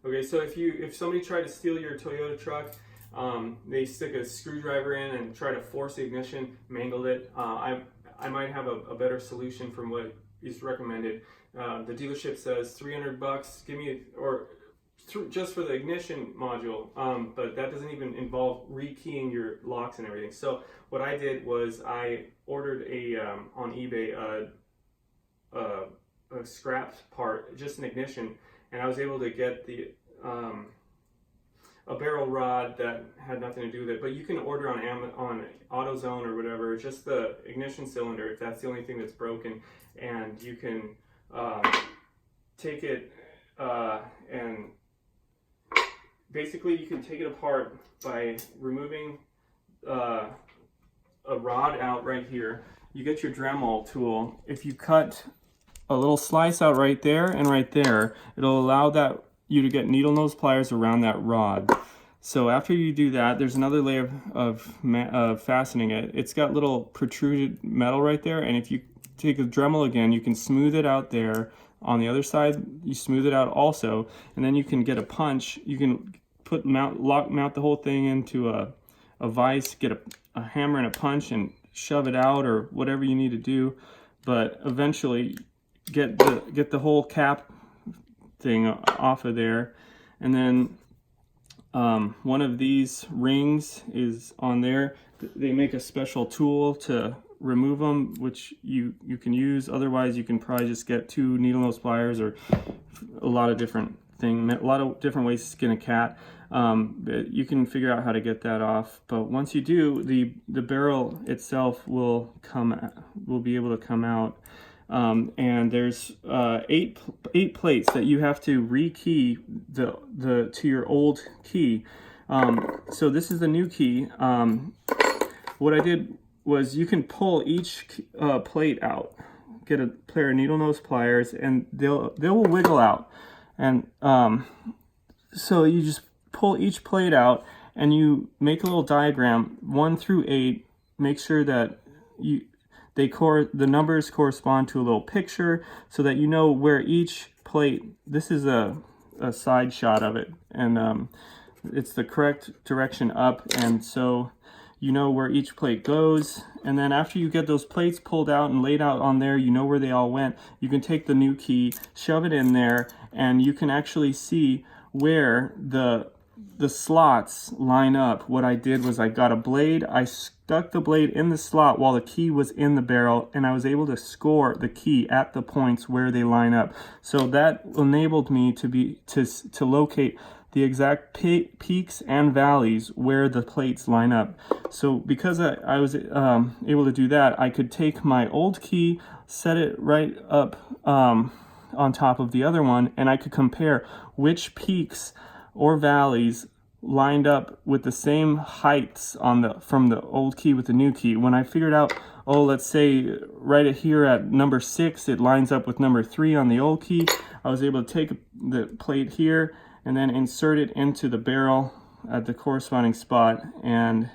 Okay, so if somebody tried to steal your Toyota truck, they stick a screwdriver in and try to force the ignition, mangled it. I might have a better solution from what is recommended. The dealership says $300. Give me just for the ignition module, but that doesn't even involve rekeying your locks and everything. So what I did was I ordered on eBay a scrapped part, just an ignition, and I was able to get a barrel rod that had nothing to do with it. But you can order on AutoZone or whatever, just the ignition cylinder if that's the only thing that's broken, and you can take it and basically you can take it apart by removing a rod out right here. You get your Dremel tool. If you cut a little slice out right there and right there, it'll allow you to get needle nose pliers around that rod. So after you do that, there's another layer of fastening it. It's got little protruded metal right there, and if you take a Dremel again, you can smooth it out there. On the other side, you smooth it out also, and then you can get a punch. You can mount the whole thing into a vise, get a hammer and a punch, and shove it out or whatever you need to do. But eventually, get the whole cap thing off of there, and then one of these rings is on there. They make a special tool to remove them, which you can use. Otherwise, you can probably just get 2 needle nose pliers or a lot of different ways to skin a cat. But you can figure out how to get that off. But once you do, the barrel itself will be able to come out. And there's 8 plates that you have to rekey to your old key. So this is the new key. What I did was you can pull each plate out, get a pair of needle nose pliers, and they will wiggle out. And so you just pull each plate out and you make a little diagram 1 through 8. Make sure that the numbers correspond to a little picture so that you know where each plate. This is a side shot of it, and it's the correct direction up, and so you know where each plate goes. And then after you get those plates pulled out and laid out on there, you know where they all went. You can take the new key, shove it in there, and you can actually see where the slots line up. What I did was I got a blade, I stuck the blade in the slot while the key was in the barrel, and I was able to score the key at the points where they line up. So that enabled me to locate the exact peaks and valleys where the plates line up. So because I was able to do that, I could take my old key, set it right up on top of the other one, and I could compare which peaks or valleys lined up with the same heights from the old key with the new key. When I figured out, let's say right here at number 6, it lines up with number 3 on the old key, I was able to take the plate here and then insert it into the barrel at the corresponding spot. And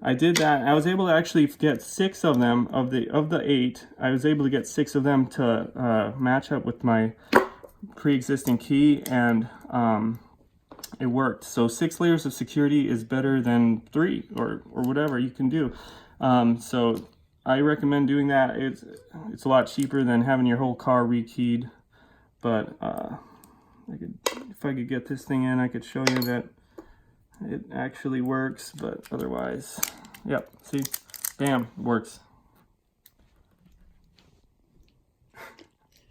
I did that. I was able to actually get 6 of them, of the 8, I was able to get 6 of them to match up with my pre-existing key, and it worked. So 6 layers of security is better than 3 or whatever you can do. So I recommend doing that. It's a lot cheaper than having your whole car rekeyed. But if I could get this thing in, I could show you that it actually works. But otherwise, yep, see, bam, works.